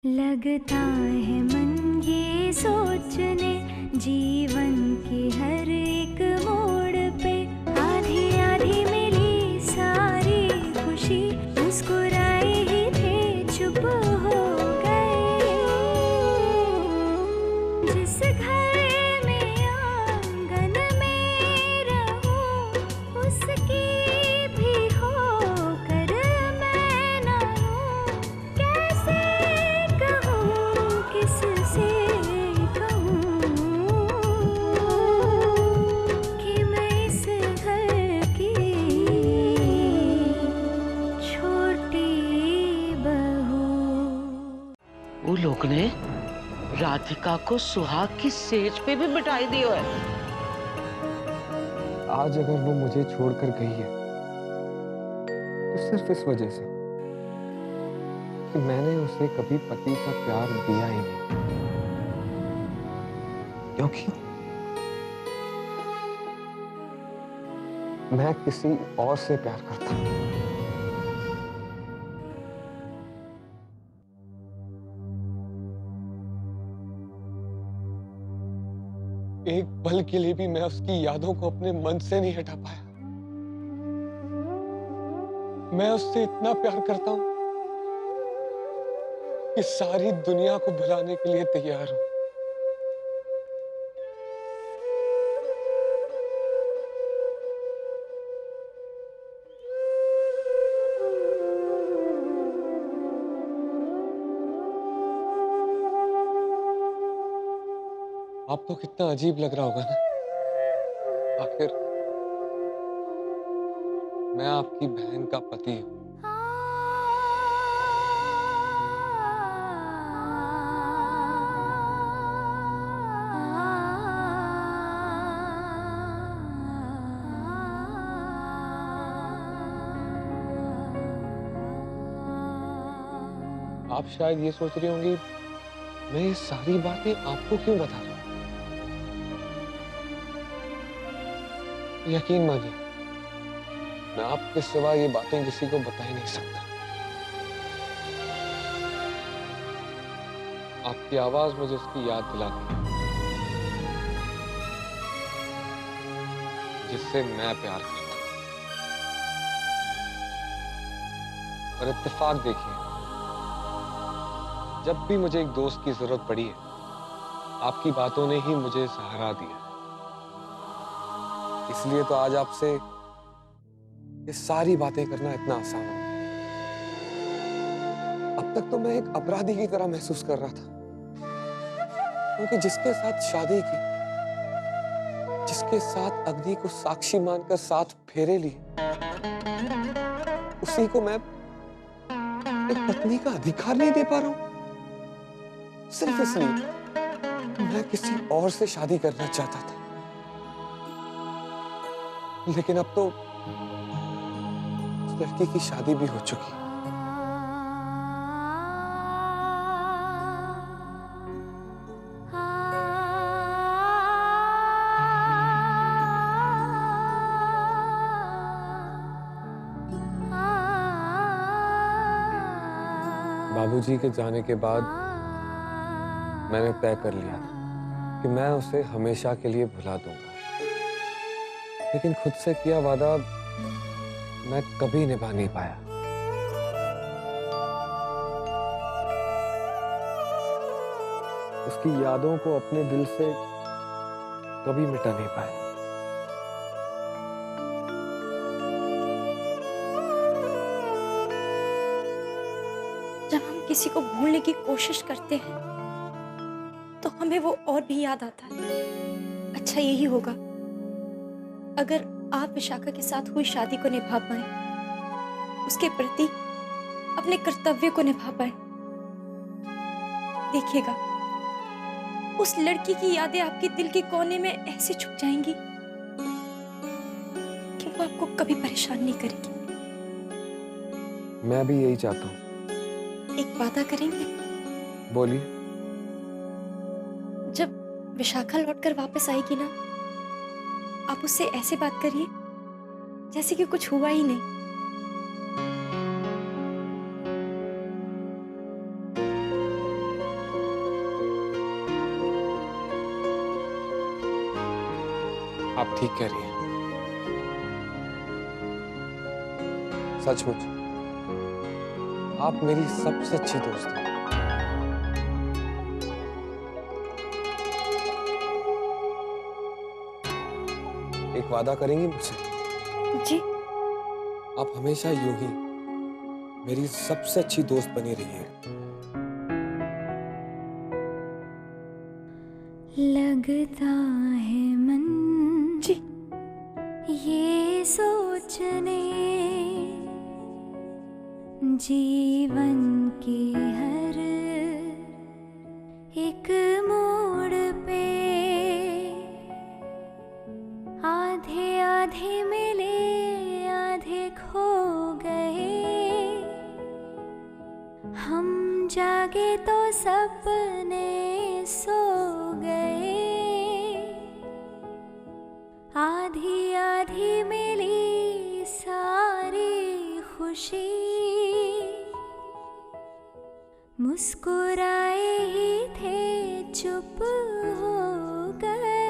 लगता है मन ये सोचने जीवन के हर एक मोड़ पे आधी आधी मिली सारी खुशी मुस्कुराए ही थे चुप हो गए। जिस घर में आंगन में रहूं उसकी भी हो कर मैं ना हूं। कैसे कहूं किससे कहूं कि मैं इस घर की छोटी बहू। वो लोग ने राधिका को सुहाग की सेज पे भी बिठाई दियो है। आज अगर वो मुझे छोड़कर गई है तो सिर्फ इस वजह से कि मैंने उसे कभी पति का प्यार दिया ही नहीं, क्योंकि मैं किसी और से प्यार करता हूं। एक पल के लिए भी मैं उसकी यादों को अपने मन से नहीं हटा पाया। मैं उससे इतना प्यार करता हूं कि सारी दुनिया को भुलाने के लिए तैयार हूं। आपको कितना अजीब लग रहा होगा ना, आखिर मैं आपकी बहन का पति हूं। आप शायद ये सोच रही होंगी मैं ये सारी बातें आपको क्यों बता रहा हूं। यकीन मानिए मैं आपके सिवा ये बातें किसी को बता ही नहीं सकता। आपकी आवाज मुझे उसकी याद दिलाती है जिससे मैं प्यार करता हूं। और इत्तेफाक देखिए, जब भी मुझे एक दोस्त की जरूरत पड़ी है आपकी बातों ने ही मुझे सहारा दिया। इसलिए तो आज आपसे ये सारी बातें करना इतना आसान हो। अब तक तो मैं एक अपराधी की तरह महसूस कर रहा था, क्योंकि जिसके साथ शादी की, जिसके साथ अग्नि को साक्षी मानकर 7 फेरे लिए, उसी को मैं एक पत्नी का अधिकार नहीं दे पा रहा हूं, सिर्फ इसलिए मैं किसी और से शादी करना चाहता था। लेकिन अब तो उस लड़की की शादी भी हो चुकी है। बाबूजी के जाने के बाद मैंने तय कर लिया कि मैं उसे हमेशा के लिए भुला दूंगा, लेकिन खुद से किया वादा मैं कभी निभा नहीं पाया। उसकी यादों को अपने दिल से कभी मिटा नहीं पाया। जब हम किसी को भूलने की कोशिश करते हैं तो हमें वो और भी याद आता है। अच्छा यही होगा अगर आप विशाखा के साथ हुई शादी को निभा पाए, उसके प्रति अपने कर्तव्य को निभा पाए। देखिएगा उस लड़की की यादें आपके दिल के कोने में ऐसे छुप जाएंगी कि वो आपको कभी परेशान नहीं करेगी। मैं भी यही चाहता हूँ। एक वादा करेंगे? बोलिए। जब विशाखा लौटकर वापस आएगी ना, आप उससे ऐसे बात करिए जैसे कि कुछ हुआ ही नहीं। आप ठीक कह रही हैं। सचमुच आप मेरी सबसे अच्छी दोस्त हैं। एक वादा करेंगी मुझसे? जी। आप हमेशा यूं ही मेरी सबसे अच्छी दोस्त बनी रहिए। लगता है मन जी। ये सोचने जीवन की हर एक मोड़ पे आधे आधे मिले आधे खो गए, हम जागे तो सपने सो गए, आधी आधी मिली सारी खुशी, मुस्कुराए ही थे चुप हो गए।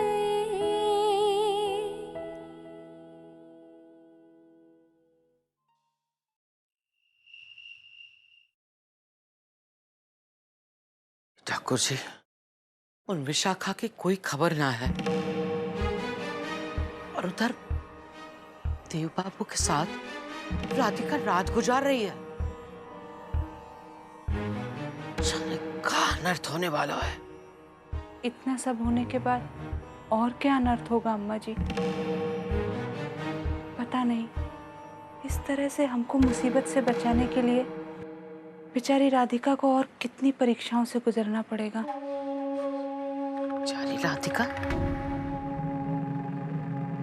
ठाकुर जी, उन विशाखा की कोई खबर ना है, और उधर देव बाबू के साथ राधिका रात गुजार रही है। जाने क्या अनर्थ होने वाला है। इतना सब होने के बाद और क्या अनर्थ होगा अम्मा जी? पता नहीं इस तरह से हमको मुसीबत से बचाने के लिए बेचारी राधिका को और कितनी परीक्षाओं से गुजरना पड़ेगा। बेचारी राधिका?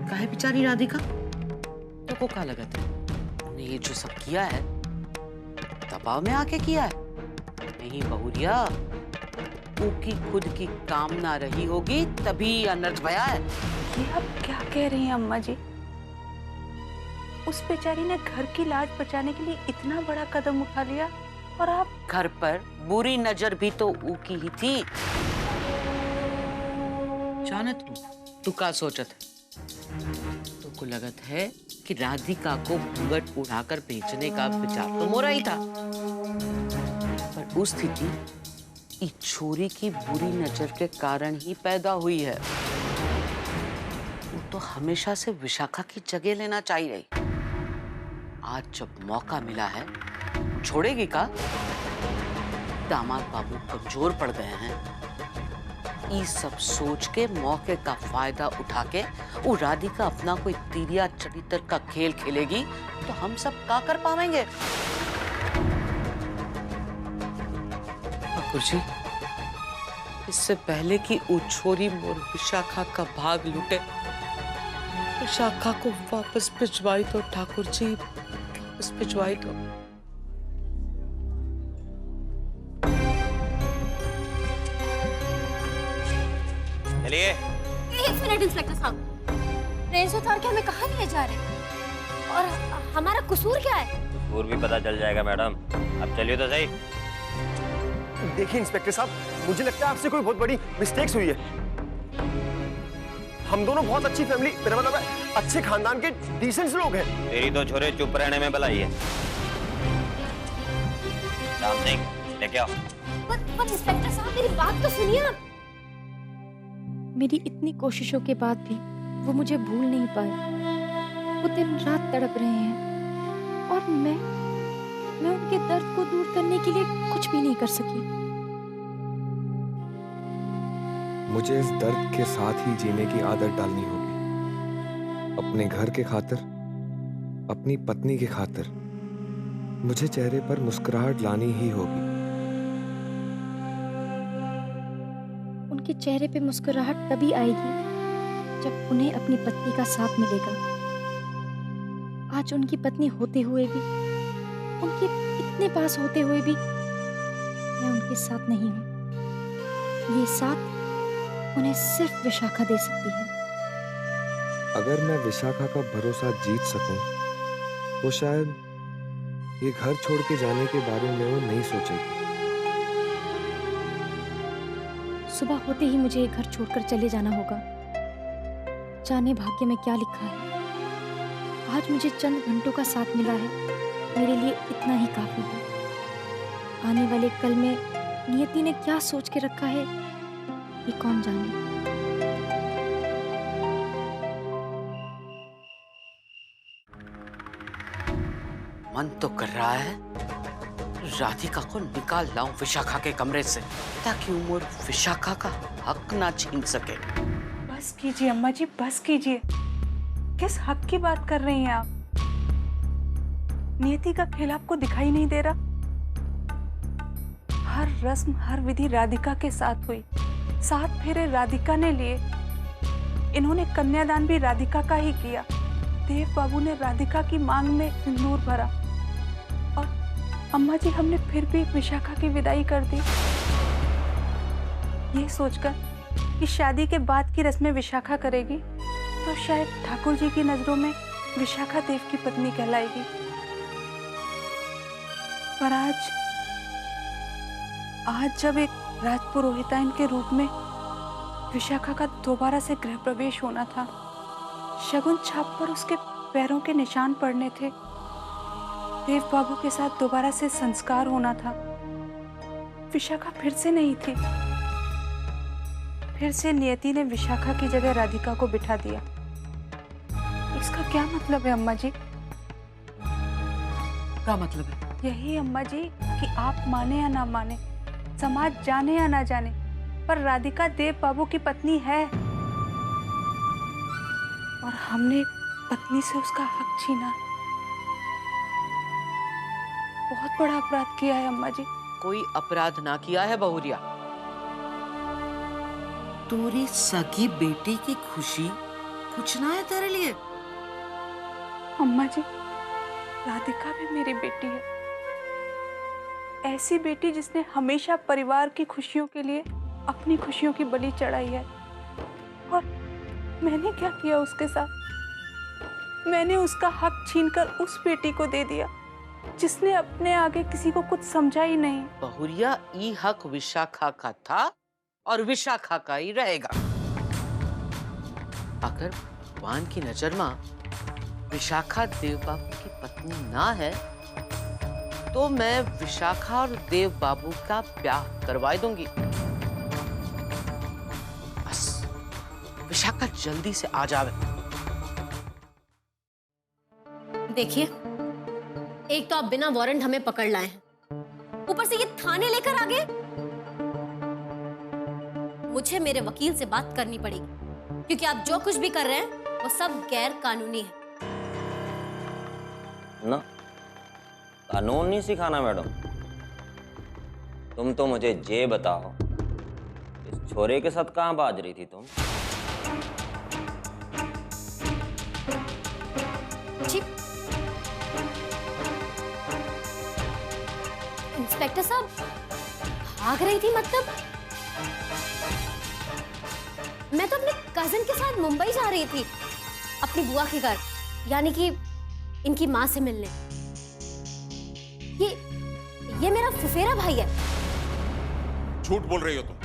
काहे बेचारी राधिका? तो को क्या लगा था? उन्हें ये जो सब किया है दबाव में आके किया है? नहीं बहुरिया, उनकी खुद की कामना रही होगी तभी अनर्थ भया है। ये आप क्या कह रही हैं अम्मा जी? उस बेचारी ने घर की लाज बचाने के लिए इतना बड़ा कदम उठा लिया और आप घर पर बुरी नजर भी तो उकी ही थी। जाने तू क्या सोचत है? तो को लगत है कि राधिका को घूंघट उड़ाकर बेचने का विचार तो मोरा ही था, पर उस स्थिति इस छोरी की बुरी नजर के कारण ही पैदा हुई है। वो तो हमेशा से विशाखा की जगह लेना चाहिए। आज जब मौका मिला है, छोड़ेगी का? दामाद बाबू कमजोर पड़ गए हैं। ये सब सोच के मौके का फायदा उठा के वो राधिका अपना कोई तिरिया चरित्र का खेल खेलेगी तो हम सब क्या कर पाएंगे? ठाकुर जी, इससे पहले कि वो छोरी मोर विशाखा का भाग लूटे, विशाखा को वापस भिजवाई तो ठाकुर जी, वापस भिजवाई तो। चलिए। एक मिनट इंस्पेक्टर साहब, रेंज उतार के हमें कहाँ ले जा रहे हैं और हमारा कसूर क्या है? कसूर भी पता चल जाएगा मैडम, अब चलिए तो सही। देखिए इंस्पेक्टर साहब, मुझे लगता है आपसे कोई बहुत बड़ी मिस्टेक्स हुई है। हम दोनों बहुत अच्छी फैमिली, मेरा मतलब है अच्छे खानदान के डिसेंट लोग हैं। तेरी तो छोरे चुप रहने में भलाई है। राम सिंह, लेके आओ। पर इंस्पेक्टर साहब मेरी बात तो सुनिए आप। मेरी इतनी कोशिशों के बाद भी वो मुझे भूल नहीं पाए। वो दिन रात तड़प रहे हैं और मैं उनके दर्द को दूर करने के लिए कुछ भी नहीं कर सकी। मुझे इस दर्द के साथ ही जीने की आदत डालनी होगी। अपने घर के खातिर, अपनी पत्नी के खातिर मुझे चेहरे पर मुस्कुराहट लानी ही होगी। उनके चेहरे पे मुस्कुराहट तभी आएगी जब उन्हें अपनी पत्नी का साथ मिलेगा। आज उनकी पत्नी होते हुए भी, उनके इतने पास होते हुए भी मैं उनके साथ नहीं हूँ। ये साथ उन्हें सिर्फ विशाखा दे सकती है। अगर मैं विशाखा का भरोसा जीत सकूं, तो शायद ये घर छोड़ के जाने के बारे में वो नहीं सोचेगी। सुबह होते ही मुझे ये घर छोड़कर चले जाना होगा। जाने भाग्य में क्या लिखा है। आज मुझे चंद घंटों का साथ मिला है, मेरे लिए इतना ही काफी है। आने वाले कल में नियति ने क्या सोच के रखा है, ये कौन जाने। मन तो कर रहा है राधिका को निकाल लाऊं विशाखा के कमरे से, ताकि उमर विशाखा का हक ना छीन सके। बस कीजिए अम्मा जी, बस कीजिए। किस हक की बात कर रही हैं आप? नियति का खेल आपको दिखाई नहीं दे रहा? हर रस्म, हर विधि राधिका के साथ हुई, 7 फेरे राधिका ने लिए, इन्होंने कन्यादान भी राधिका का ही किया। देव बाबू ने राधिका की मांग में सिंदूर भरा, और अम्मा जी हमने फिर भी विशाखा की विदाई कर दी, ये सोचकर कि शादी के बाद की रस्में विशाखा करेगी तो शायद ठाकुर जी की नजरों में विशाखा देव की पत्नी कहलाएगी। पर आज जब एक राजपुरोहिताइन के रूप में विशाखा का दोबारा से गृह प्रवेश होना था, शगुन छाप पर उसके पैरों के निशान पड़ने थे, देव बाबू के साथ दोबारा से संस्कार होना था, विशाखा फिर से नहीं थी। फिर से नियति ने विशाखा की जगह राधिका को बिठा दिया। इसका क्या मतलब है अम्मा जी? क्या मतलब है? यही अम्मा जी कि आप माने या ना माने, समाज जाने या ना जाने, पर राधिका देव बाबू की पत्नी है, और हमने पत्नी से उसका हक छीना। बहुत बड़ा अपराध किया है अम्मा जी। कोई अपराध ना किया है बहुरिया। तुम्हारी सगी बेटी की खुशी कुछ ना है तेरे लिए? अम्मा जी, राधिका भी मेरी बेटी है, ऐसी बेटी जिसने हमेशा परिवार की खुशियों के लिए अपनी खुशियों की बलि चढ़ाई है। और मैंने क्या किया उसके साथ? मैंने उसका हक छीनकर उस बेटी को दे दिया जिसने अपने आगे किसी को कुछ समझा ही नहीं। बहुरिया, ई हक विशाखा का था और विशाखा का ही रहेगा। अगर भगवान की नजर में विशाखा देव बाबू की पत्नी ना है, तो मैं विशाखा और देव बाबू का ब्याह करवा दूंगी। बस विशाखा जल्दी से आ जावे। देखिए, एक तो आप बिना वारंट हमें पकड़ लाए हैं, ऊपर से ये थाने लेकर आ गए। मुझे मेरे वकील से बात करनी पड़ेगी, क्योंकि आप जो कुछ भी कर रहे हैं वो सब गैर कानूनी है। ना, कानून नहीं सिखाना मैडम। तुम तो मुझे ये बताओ, इस छोरे के साथ कहां बाज रही थी तुम? जी इंस्पेक्टर साहब, भाग रही थी मतलब? मैं तो अपने कजिन के साथ मुंबई जा रही थी, अपनी बुआ के घर, यानी कि इनकी माँ से मिलने। ये मेरा फुफेरा भाई है। झूठ बोल रही हो तुम।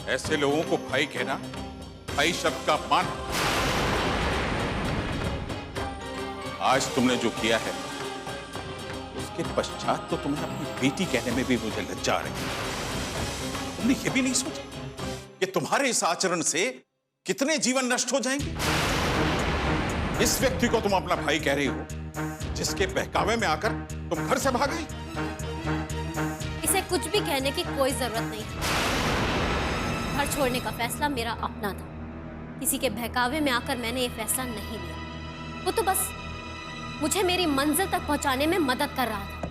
ऐसे लोगों को भाई कहना भाई शब्द का अपमान। आज तुमने जो किया है उसके पश्चात तो तुम्हें अपनी बेटी कहने में भी मुझे लज्जा आ रही है। तुमने ये भी नहीं सोचा कि तुम्हारे इस आचरण से कितने जीवन नष्ट हो जाएंगे? इस व्यक्ति को तुम अपना भाई कह रही हो, जिसके बहकावे में आकर तुम घर से भाग गई। इसे कुछ भी कहने की कोई जरूरत नहीं थी। घर छोड़ने का फैसला मेरा अपना था, किसी के बहकावे में आकर मैंने ये फैसला नहीं लिया। वो तो बस मुझे मेरी मंजिल तक पहुंचाने में मदद कर रहा था।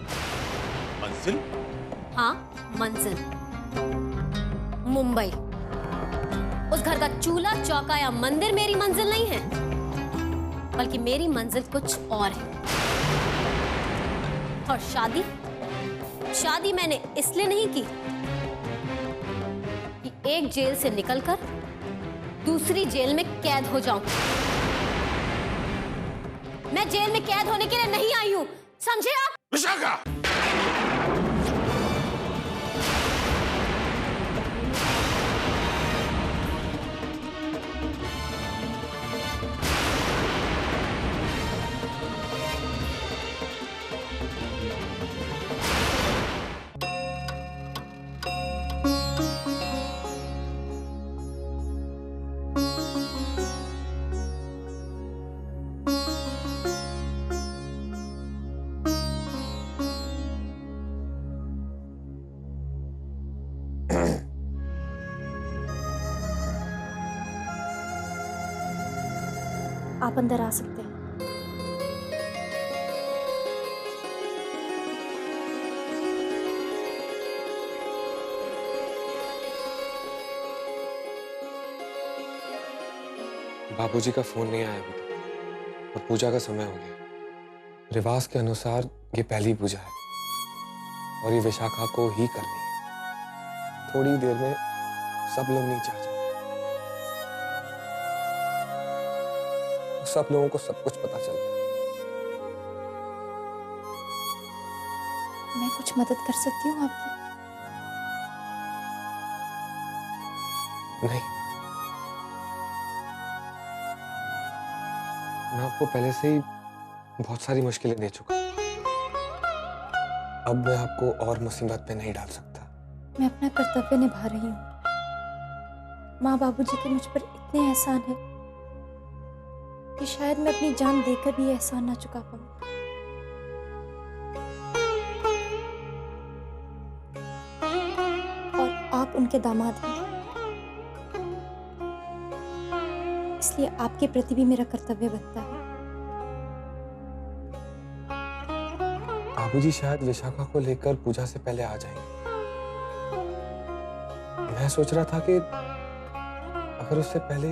मंजिल? हाँ, मंजिल मुंबई। उस घर का चूल्हा चौका या मंदिर मेरी मंजिल नहीं है, बल्कि मेरी मंजिल कुछ और है। और शादी मैंने इसलिए नहीं की कि एक जेल से निकलकर दूसरी जेल में कैद हो जाऊं। मैं जेल में कैद होने के लिए नहीं आई हूं, समझे आप? विशाखा! आप अंदर आ सकते हैं। बाबूजी का फोन नहीं आया अभी तक और पूजा का समय हो गया। रिवाज के अनुसार ये पहली पूजा है और ये विशाखा को ही करनी है। थोड़ी देर में सब लोग नीचे आ जाएंगे। सब लोगों को सब कुछ पता चलता है। मैं कुछ मदद कर सकती हूँ आपकी? नहीं, मैं आपको पहले से ही बहुत सारी मुश्किलें दे चुका। अब मैं आपको और मुसीबत में नहीं डाल सकता। मैं अपना कर्तव्य निभा रही हूँ। माँ बाबूजी के मुझ पर इतने एहसान है कि शायद मैं अपनी जान देकर भी ये एहसान ना चुका पाऊँ। और आप उनके दामाद हैं, इसलिए आपके प्रति भी मेरा कर्तव्य बनता है। बाबूजी शायद विशाखा को लेकर पूजा से पहले आ जाएंगे। मैं सोच रहा था कि अगर उससे पहले।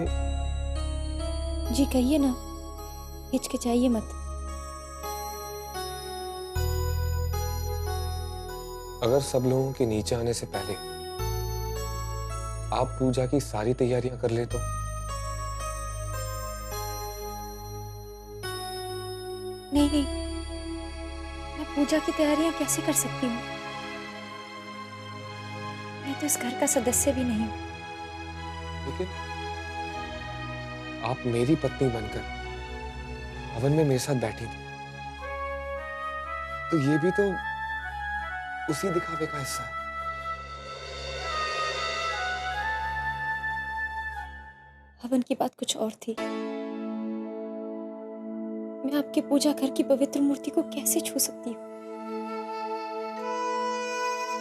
जी कहिए ना, हिचकिचाइए मत। अगर सब लोगों के नीचे आने से पहले आप पूजा की सारी तैयारियां कर ले तो। नहीं नहीं, मैं पूजा की तैयारियां कैसे कर सकती हूँ? मैं तो इस घर का सदस्य भी नहीं हूँ। लेकिन आप मेरी पत्नी बनकर हवन में मेरे साथ बैठी थी, तो ये भी तो उसी दिखावे का हिस्सा है। हवन की बात कुछ और थी। मैं आपके पूजा घर की पवित्र मूर्ति को कैसे छू सकती हूँ?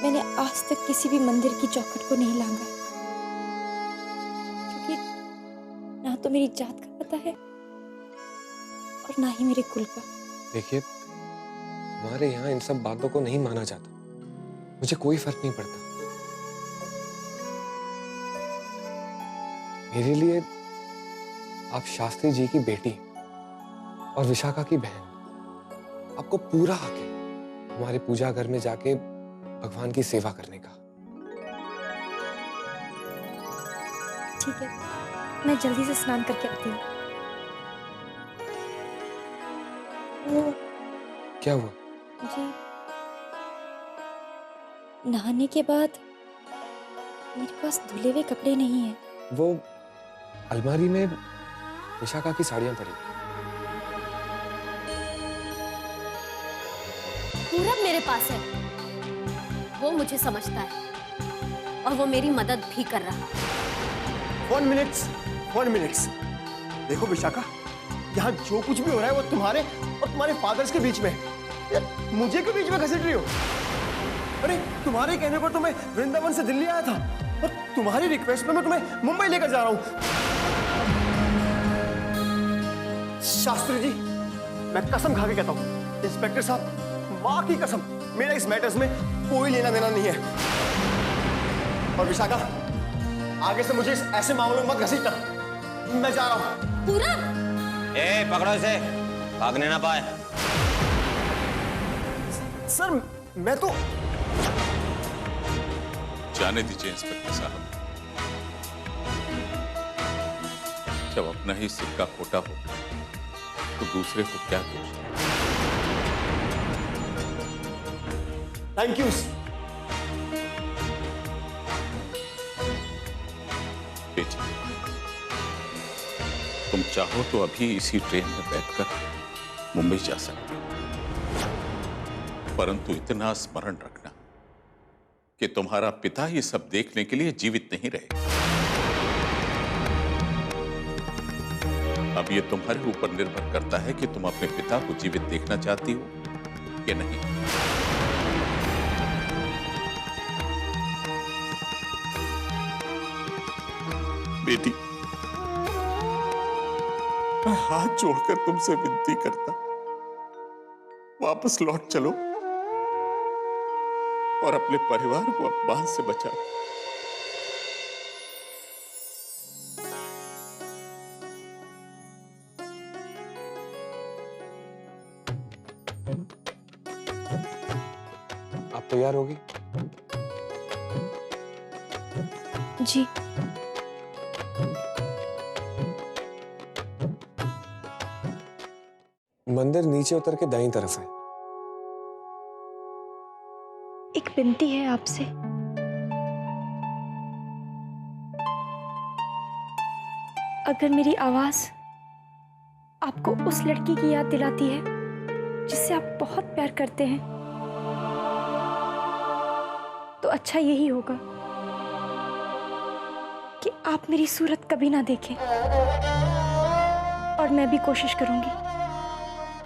मैंने आज तक किसी भी मंदिर की चौखट को नहीं लांगा, क्योंकि ना तो मेरी जात का पता है और ना ही मेरे कुल का। देखिए, हमारे यहाँ इन सब बातों को नहीं माना जाता। मुझे कोई फर्क नहीं पड़ता। मेरे लिए आप शास्त्री जी की बेटी और विशाखा की बहन। आपको पूरा हक है हमारे पूजा घर में जाके भगवान की सेवा करने का। ठीक है, मैं जल्दी से स्नान करके आती हूँ। वो क्या हुआ? जी, नहाने के बाद मेरे पास धुले हुए कपड़े नहीं हैं। वो अलमारी में विशाखा की साड़ियां पड़ी। पूरब मेरे पास है, वो मुझे समझता है और वो मेरी मदद भी कर रहा है। 1 मिनट। देखो विशाखा, यहाँ जो कुछ भी हो रहा है वो तुम्हारे और तुम्हारे फादर्स के बीच में है। यार, मुझे क्यों बीच में घसीट रही हो? अरे तुम्हारे कहने पर तो मैं वृंदावन से दिल्ली आया था और तुम्हारी रिक्वेस्ट पे मैं तुम्हें मुंबई लेकर जा रहा हूँ। शास्त्री जी, मैं कसम खा के कहता हूँ, इंस्पेक्टर साहब, माँ की कसम, मेरा इस मैटर्स में कोई लेना देना नहीं है। और विशाखा, आगे से मुझे इस ऐसे मामलों में मत घसीटना। मैं जा रहा हूँ। पूरब! ए, पकड़ो इसे, भागने ना पाए। सर, मैं तो जाने दीजिए इंस्पेक्टर साहब। जब अपना ही सिक्का खोटा हो तो दूसरे को क्या दोष? Thank you. बेटी, तुम चाहो तो अभी इसी ट्रेन में बैठकर मुंबई जा सकते हो, परंतु इतना स्मरण रखना कि तुम्हारा पिता ये सब देखने के लिए जीवित नहीं रहेगा। अब ये तुम्हारे ऊपर निर्भर करता है कि तुम अपने पिता को जीवित देखना चाहती हो कि नहीं। बेटी, मैं हाथ जोड़कर तुमसे विनती करता, वापस लौट चलो और अपने परिवार को अपमान से बचाओ। आप तैयार होगी? जी। मंदिर नीचे उतर के दाईं तरफ है। एक विनती है आपसे। अगर मेरी आवाज आपको उस लड़की की याद दिलाती है जिससे आप बहुत प्यार करते हैं, तो अच्छा यही होगा कि आप मेरी सूरत कभी ना देखें। और मैं भी कोशिश करूंगी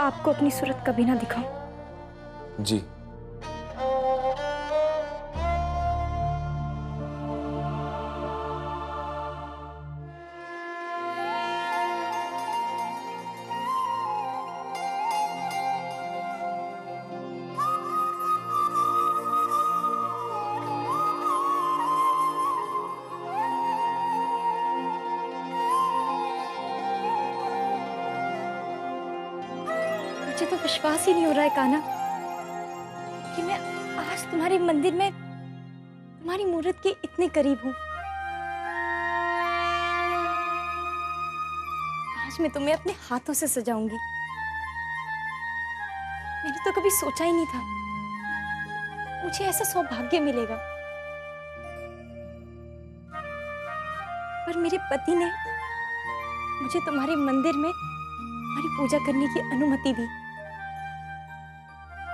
आपको अपनी सूरत कभी ना दिखाऊं। जी। मुझे तो विश्वास ही नहीं हो रहा है कान्हा कि मैं आज तुम्हारे मंदिर में तुम्हारी मूर्त के इतने करीब हूं। आज मैं तुम्हें अपने हाथों से सजाऊंगी। मैंने तो कभी सोचा ही नहीं था मुझे ऐसा सौभाग्य मिलेगा, पर मेरे पति ने मुझे तुम्हारे मंदिर में तुम्हारी पूजा करने की अनुमति दी।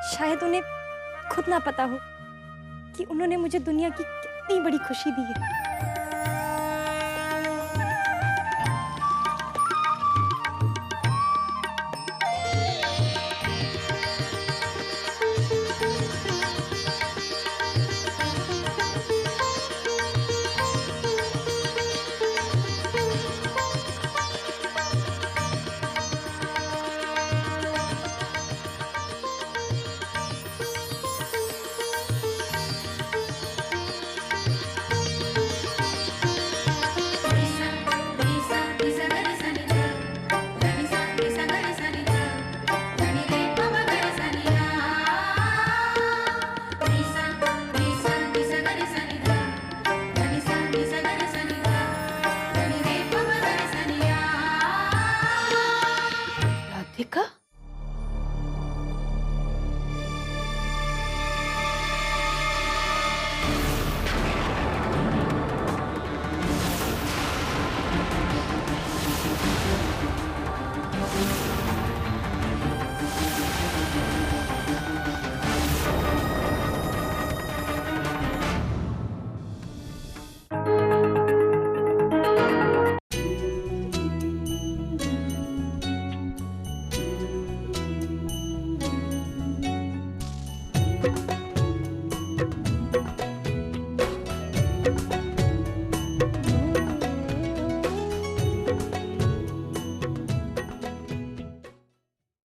शायद उन्हें खुद ना पता हो कि उन्होंने मुझे दुनिया की कितनी बड़ी खुशी दी है।